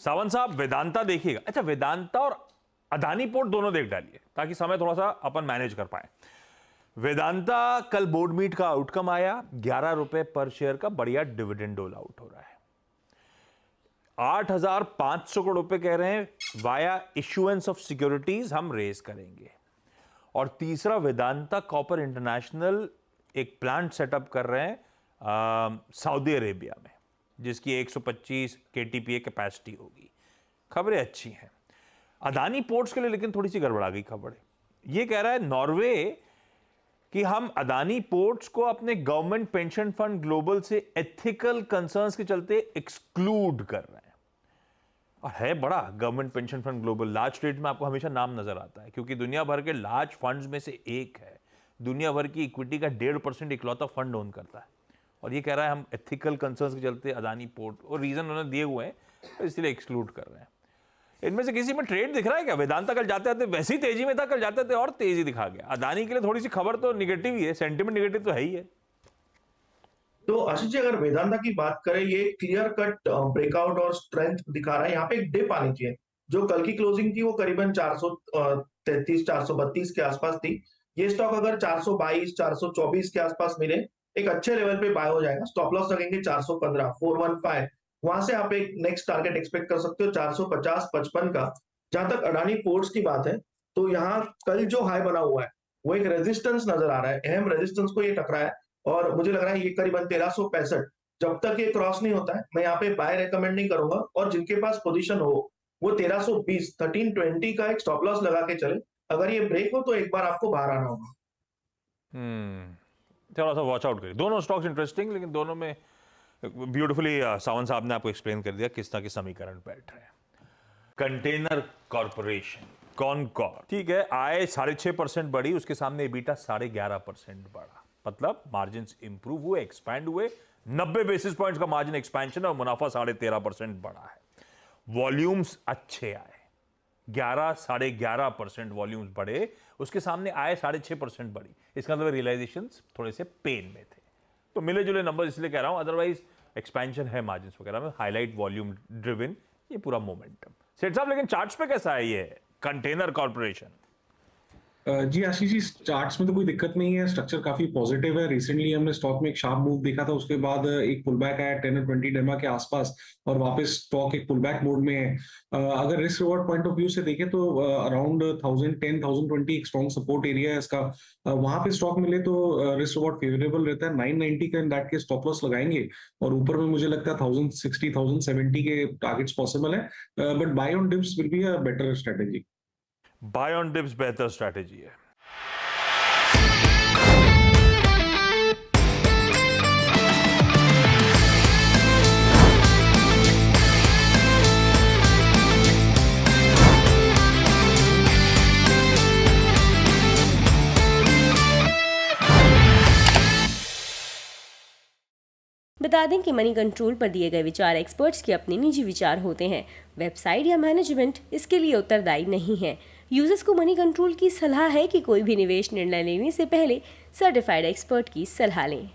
सावंत साहब, वेदांता देखिएगा। अच्छा, वेदांता और अदानी पोर्ट दोनों देख डालिए ताकि समय थोड़ा सा अपन मैनेज कर पाए। वेदांता कल बोर्ड मीट का आउटकम आया, 11 रुपए पर शेयर का बढ़िया डिविडेंड डोल आउट हो रहा है। 8,500 करोड़ रुपए कह रहे हैं वाया इश्यूएंस ऑफ सिक्योरिटीज हम रेज करेंगे। और तीसरा, वेदांता कॉपर इंटरनेशनल एक प्लांट सेटअप कर रहे हैं सऊदी अरेबिया में, जिसकी 125 KTPA कैपेसिटी होगी। खबरें अच्छी हैं। अदानी पोर्ट्स के लिए लेकिन थोड़ी सी गड़बड़ा गई खबर। यह कह रहा है नॉर्वे कि हम अदानी पोर्ट्स को अपने गवर्नमेंट पेंशन फंड ग्लोबल से एथिकल कंसर्न्स के चलते एक्सक्लूड कर रहे हैं। और है बड़ा government pension fund global, large state में आपको हमेशा नाम नजर आता है क्योंकि दुनिया भर के लार्ज फंड्स में से एक है। दुनिया भर की इक्विटी का 1.5% इकलौता फंड ओन करता है। और ये कह रहा है हम एथिकल कंसर्न्स के चलते अदानी पोर्ट, और रीजन उन्होंने दिए हुए हैं, इसलिए एक्सक्लूड कर रहे हैं। इनमें से किसी में ट्रेड दिख रहा है क्या? वेदांता कल जाते आते वैसी तेजी में था, कल जाते थे और तेजी दिखा गया। अदानी के लिए थोड़ी सी खबर तो निगेटिव ही है, सेंटिमेंट निगेटिव तो है ही है। तो आशीष जी, अगर वेदांता की बात करें, ये क्लियर कट ब्रेकआउट और स्ट्रेंथ दिखा रहा है। यहाँ पे एक डिप आनी चाहिए। जो कल की क्लोजिंग थी वो करीबन 433 432 के आसपास थी। ये स्टॉक अगर 422 424 के आसपास मिले, एक अच्छे लेवल पे बाय हो जाएगा। स्टॉप लॉस लगेंगे 415 415। वहां से आप एक नेक्स्ट टारगेट एक्सपेक्ट कर सकते हो 450 55 का। जहां तक अडानी पोर्ट्स की बात है, तो यहाँ कल जो हाई बना हुआ है वो एक रेजिस्टेंस नजर आ रहा है। अहम रेजिस्टेंस को ये टकरा है और मुझे लग रहा है ये करीबन 1365। जब तक ये क्रॉस नहीं होता है, मैं यहाँ पे बाय रेकमेंड नहीं करूंगा। और जिनके पास पोजीशन हो वो 1320 1320 का एक स्टॉप लॉस लगा के चले। अगर ये ब्रेक हो तो एक बार आपको बाहर आना होगा। थोड़ा सा वॉच आउट करिए। दोनों स्टॉक्स इंटरेस्टिंग, लेकिन दोनों में ब्यूटीफुली सावंत साहब ने आपको एक्सप्लेन कर दिया किस तरह के समीकरण बैठ रहे हैं। कंटेनर कॉर्पोरेशन कॉनकॉर, ठीक है, आय 6.5% बढ़ी, उसके सामने EBITDA 11.5% बढ़ा। मतलब मार्जिन इंप्रूव हुए, एक्सपैंड हुए। 90 बेसिस पॉइंट्स का मार्जिन एक्सपेंशन और मुनाफा 13.5% बढ़ा है। वॉल्यूम्स अच्छे आए, 11.5% वॉल्यूम्स बढ़े, उसके सामने आय 6.5% बढ़ी। इसका मतलब रियलाइजेशंस थोड़े से पेन में थे। तो मिले जुले नंबर इसलिए कह रहा हूं, अदरवाइज एक्सपेंशन है मार्जिन वगैरह में, हाईलाइट वॉल्यूम ड्रिवन ये पूरा मोमेंटम। सेठ साहब, लेकिन चार्ट्स पे कैसा है ये कंटेनर कॉर्पोरेशन? जी आशीष जी, चार्ट्स में तो कोई दिक्कत नहीं है, स्ट्रक्चर काफी पॉजिटिव है। रिसेंटली हमने स्टॉक में एक शार्प मूव देखा था, उसके बाद एक पुल बैक आया 10 और 20 डेमा के आसपास और वापस स्टॉक एक पुल बैक मोड में है। अगर risk reward point of view से देखें तो अराउंड 1010 1020 एक स्ट्रॉन्ग सपोर्ट एरिया है इसका। वहां पे स्टॉक मिले तो रिस्क रिवॉर्ड फेवरेबल रहता है। 990 का इन दैट के स्टॉप लॉस लगाएंगे और ऊपर में मुझे लगता है 1060 1070 के टारगेट्स पॉसिबल है। But buy on dips will be a better strategy. Buy on dips बेहतर स्ट्रैटेजी है। बता दें कि मनी कंट्रोल पर दिए गए विचार एक्सपर्ट्स के अपने निजी विचार होते हैं। वेबसाइट या मैनेजमेंट इसके लिए उत्तरदायी नहीं है। यूजर्स को मनी कंट्रोल की सलाह है कि कोई भी निवेश निर्णय लेने से पहले सर्टिफाइड एक्सपर्ट की सलाह लें।